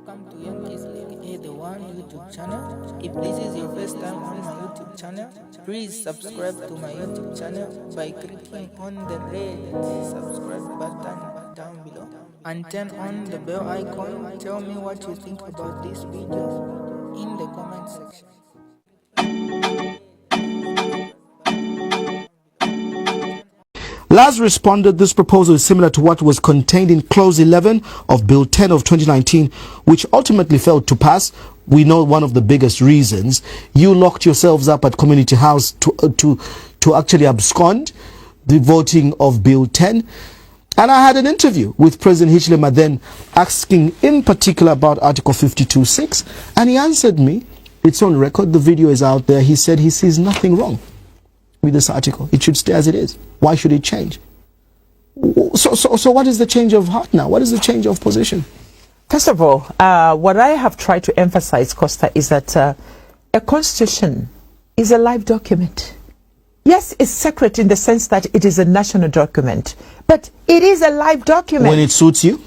Welcome to Yankees League A1 YouTube channel. If this is your first time on my YouTube channel, please subscribe to my YouTube channel by clicking on the red subscribe button down below and turn on the bell icon. Tell me what you think about this video in the comment section. Laz responded, this proposal is similar to what was contained in Clause 11 of Bill 10 of 2019, which ultimately failed to pass. We know one of the biggest reasons. You locked yourselves up at Community House to actually abscond the voting of Bill 10. And I had an interview with President Hichilema then asking in particular about Article 52.6, and he answered me. It's on record, the video is out there. He said he sees nothing wrong with this article. It should stay as it is. Why should it change? So what is the change of heart now? What is the change of position? First of all, what I have tried to emphasize, Costa, is that a constitution is a live document. Yes, it's sacred in the sense that it is a national document, but it is a live document. When it suits you?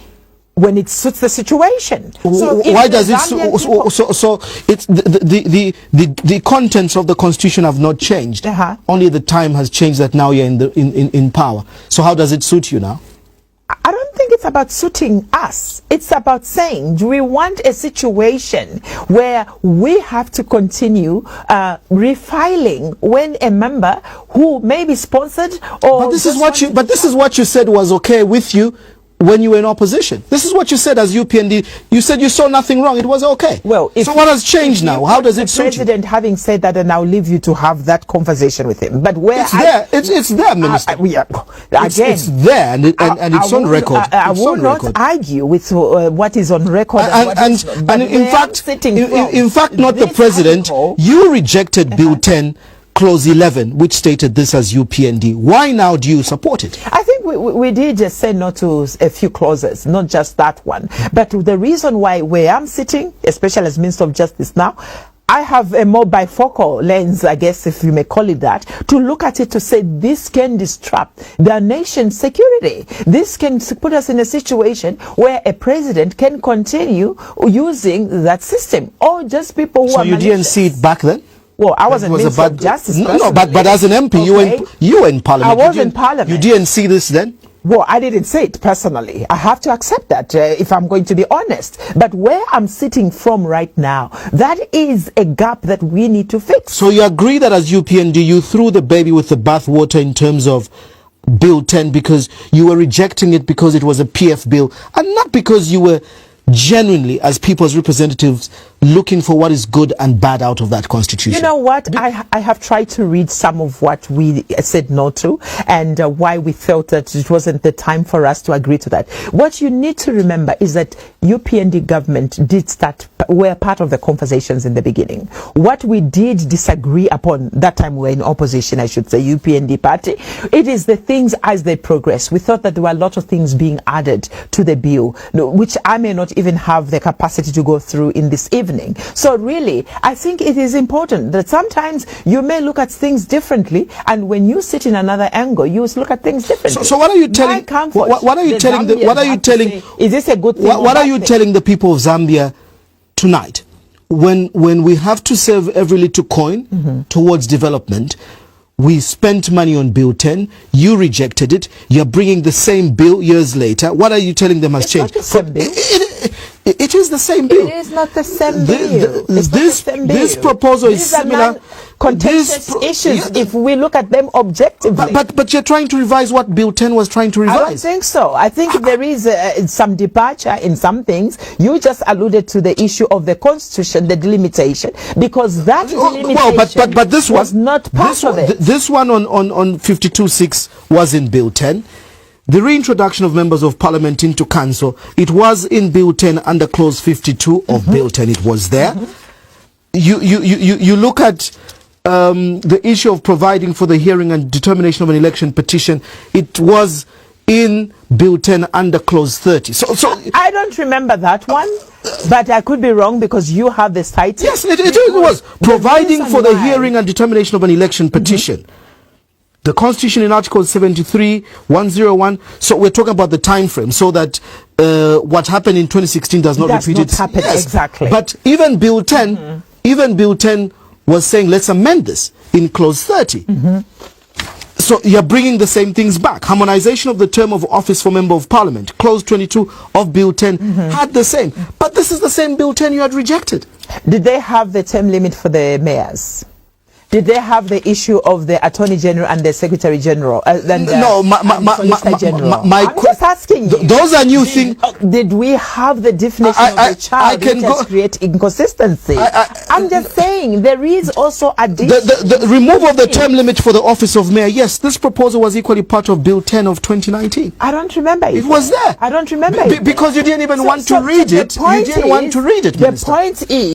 When it suits the situation. So why does it so it's the contents of the constitution have not changed. Only the time has changed that now you're in power. So how does it suit you now? I don't think it's about suiting us. It's about saying, do we want a situation where we have to continue refiling when a member who may be sponsored or... But this is what you said was okay with you when you were in opposition. This is what you said as UPND. You said you saw nothing wrong. It was okay. Well, so what has changed now? How does it suit you? The president having said that, and I'll leave you to have that conversation with him. But where it's there, Minister. It's there, and it's on record. I will not argue with what is on record. And in fact, not the president. You rejected Bill 10. Clause 11, which stated this as UPND. Why now do you support it? I think we did just say no to a few clauses, not just that one. But the reason why where I'm sitting, especially as Minister of Justice now, I have a more bifocal lens, I guess, if you may call it that, to look at it to say this can disrupt the nation's security. This can put us in a situation where a president can continue using that system, or just people who are... So you didn't see it back then? Well, I wasn't Minister of Justice. No, but as an MP, okay. you were in Parliament. I was in Parliament. You didn't see this then? Well, I didn't say it personally. I have to accept that if I'm going to be honest. But where I'm sitting from right now, that is a gap that we need to fix. So you agree that as UPND, you threw the baby with the bathwater in terms of Bill 10 because you were rejecting it because it was a PF bill and not because you were genuinely, as people's representatives, looking for what is good and bad out of that constitution? You know what? I have tried to read some of what we said no to and why we felt that it wasn't the time for us to agree to that. What you need to remember is that UPND government did start, were part of the conversations in the beginning. What we did disagree upon, that time we were in opposition, I should say, UPND party, it is the things as they progress. We thought that there were a lot of things being added to the bill, which I may not even have the capacity to go through in this evening. So really, I think it is important that sometimes you may look at things differently, and when you sit in another angle, you look at things differently. So what are you telling? What are you telling? What are you telling? Is this a good thing? What are you telling the people of Zambia tonight, when we have to save every little coin towards development? We spent money on Bill 10. You rejected it. You're bringing the same bill years later. What are you telling them has changed? It is the same bill. It is not the same bill. This proposal is similar. Contentious issues, if we look at them objectively. But you're trying to revise what Bill 10 was trying to revise. I don't think so. I think there is some departure in some things. You just alluded to the issue of the Constitution, the delimitation, because that delimitation but this one was not part of it. This one on 52.6 was in Bill 10. The reintroduction of members of parliament into council, it was in Bill 10 under clause 52 of Bill 10. It was there. You look at the issue of providing for the hearing and determination of an election petition. It was in Bill 10 under clause 30. So I don't remember that one, but I could be wrong because you have the cited. Yes, it was providing for the hearing and determination of an election petition. The Constitution in Article 73, 101. So we're talking about the time frame, so that what happened in 2016 does not Does repeat not itself. happen, exactly. But even Bill 10, even Bill 10 was saying, let's amend this in clause 30. So you're bringing the same things back. Harmonization of the term of office for member of parliament. Clause 22 of Bill 10 had the same. But this is the same Bill 10 you had rejected. Did they have the term limit for the mayors? Did they have the issue of the Attorney General and the Secretary General? No, General. I'm just asking you. Those are new things. Did we have the definition of the child which has create inconsistency? I'm just saying there is also a the removal of the term limit for the office of mayor. Yes, this proposal was equally part of Bill 10 of 2019. I don't remember it. It was there. I don't remember it. Because you didn't even want to read it. You didn't want to read it, The point is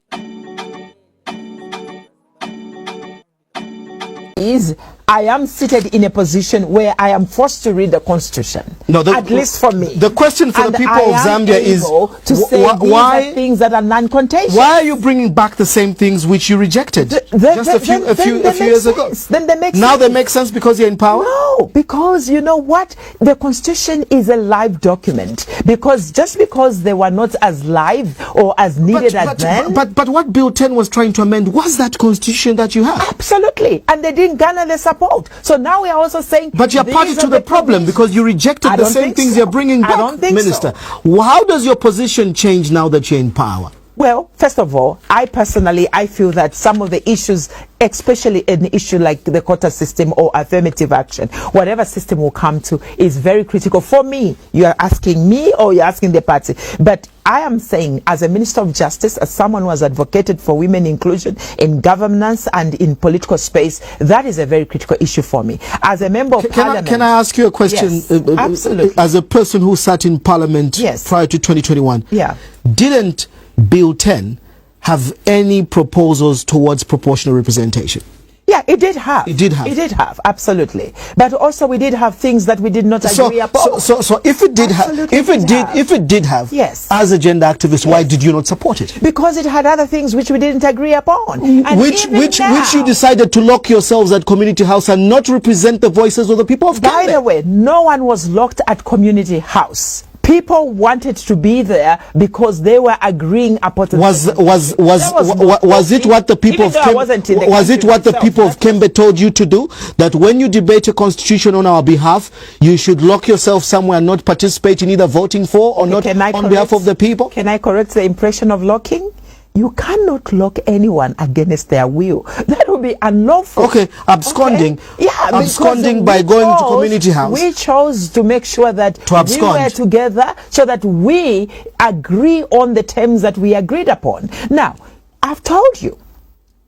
I am seated in a position where I am forced to read the Constitution. No, at least for me. The question for the people of Zambia is to say why things that are non-contagious. Why are you bringing back the same things which you rejected just a few years ago? Then they make now sense. They make sense because you're in power? No, because you know what? The Constitution is a live document. Because just because they were not as live or as needed as then. But what Bill 10 was trying to amend was that Constitution that you have. Absolutely. And they didn't garner the support. So now we are also saying. But you're party to the problem because you rejected the same things you're bringing back, I don't think Minister. So. How does your position change now that you're in power? Well, first of all, I feel that some of the issues, especially an issue like the quota system or affirmative action, whatever system will come to, is very critical for me. You are asking me or you're asking the party. But I am saying, as a Minister of Justice, as someone who has advocated for women inclusion in governance and in political space, that is a very critical issue for me. As a member of Parliament... Can I ask you a question? Yes, absolutely. As a person who sat in Parliament prior to 2021, didn't Bill 10 have any proposals towards proportional representation? Yeah, it did have. It did have. It did have, absolutely. But also we did have things that we did not agree upon. So if it did have, if it did have, yes, as a gender activist, why did you not support it? Because it had other things which we didn't agree upon. And which you decided to lock yourselves at Community House and not represent the voices of the people of Canada. By the way, no one was locked at Community House. People wanted to be there because they were agreeing upon. Was it what the people of Kembe, was it what the people of Kembe told you to do? That when you debate a constitution on our behalf, you should lock yourself somewhere and not participate in either voting for or not on behalf of the people? Can I correct the impression of locking? You cannot lock anyone against their will. That would be unlawful. Okay, absconding. Okay? Yeah, absconding by going to Community House. We chose to make sure that we were together so that we agree on the terms that we agreed upon. Now, I've told you,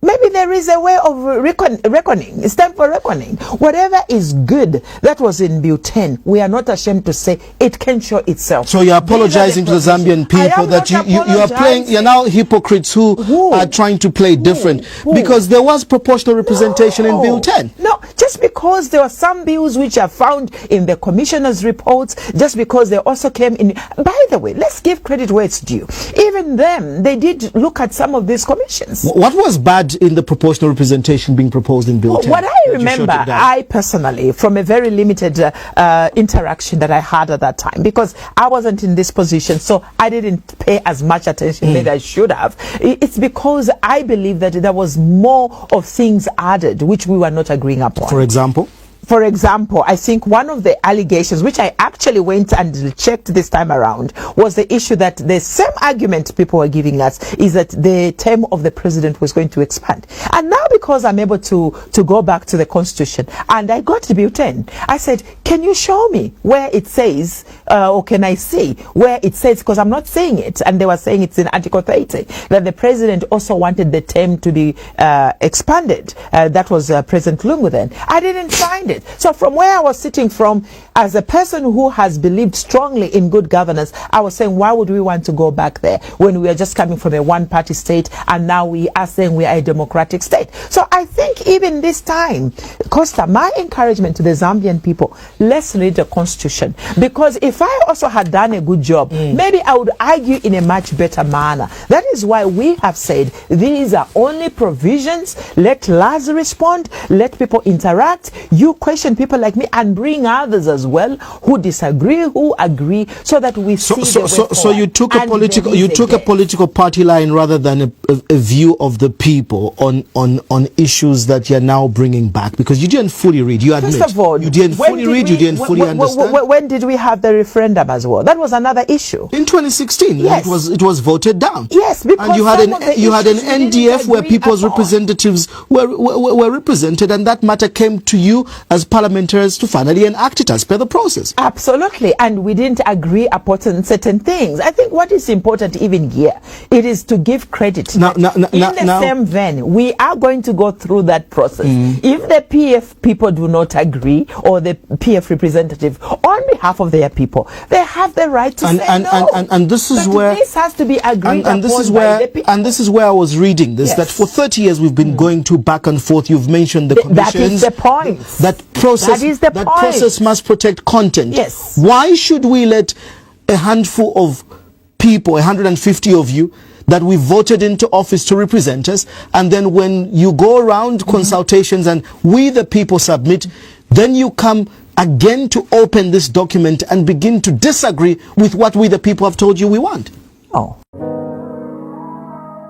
maybe there is a way of reckoning. It's time for reckoning. Whatever is good that was in Bill 10, we are not ashamed to say it can show itself. So you're apologizing to the Zambian people that you are playing, you're now hypocrites who are trying to play different. Because there was proportional representation in Bill 10. No, just because there were some bills which are found in the commissioner's reports, just because they also came in. By the way, let's give credit where it's due. Even them, they did look at some of these commissions. What was bad in the proportional representation being proposed in Bill 10? What I remember, I personally, from a very limited interaction that I had at that time, because I wasn't in this position, so I didn't pay as much attention that I should have. It's because I believe that there was more of things added which we were not agreeing upon. For example? For example, I think one of the allegations, which I actually went and checked this time around, was the issue that the same argument people were giving us is that the term of the president was going to expand. And now because I'm able to go back to the Constitution, and I got to Bill 10, I said, can you show me where it says, or can I see where it says, because I'm not seeing it, and they were saying it's in Article 30, that the president also wanted the term to be expanded. That was President Lungu then. I didn't find it. So from where I was sitting from, as a person who has believed strongly in good governance, I was saying, why would we want to go back there when we are just coming from a one-party state and now we are saying we are a democratic state? So I think think even this time, Costa, my encouragement to the Zambian people, let's read the constitution. Because if I also had done a good job, maybe I would argue in a much better manner. That is why we have said these are only provisions. Let laws respond. Let people interact. You question people like me and bring others as well who disagree, who agree, so that we see the way forward. So you took a political party line rather than a view of the people on issues that you're now bringing back, because you didn't fully read. You admit. First of all, you didn't fully read. You didn't fully understand. When did we have the referendum as well? That was another issue. In 2016, yes. It was voted down. Yes, because and you had an NDF where people's representatives were represented, and that matter came to you as parliamentarians to finally enact it as per the process. Absolutely, and we didn't agree upon certain things. I think what is important even here, it is to give credit. In the same vein, we are going to go through that process. If the PF people do not agree, or the PF representative on behalf of their people, they have the right to say no. And this is where this has to be agreed upon by the people. And this is where I was reading this, that for 30 years we've been going to back and forth. You've mentioned the commissions. That is the point. That process must protect content. Yes. Why should we let a handful of people, 150 of you, that we voted into office to represent us, and then when you go around consultations and we the people submit, then you come again to open this document and begin to disagree with what we the people have told you we want? Oh.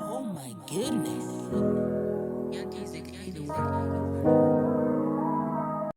Oh my goodness.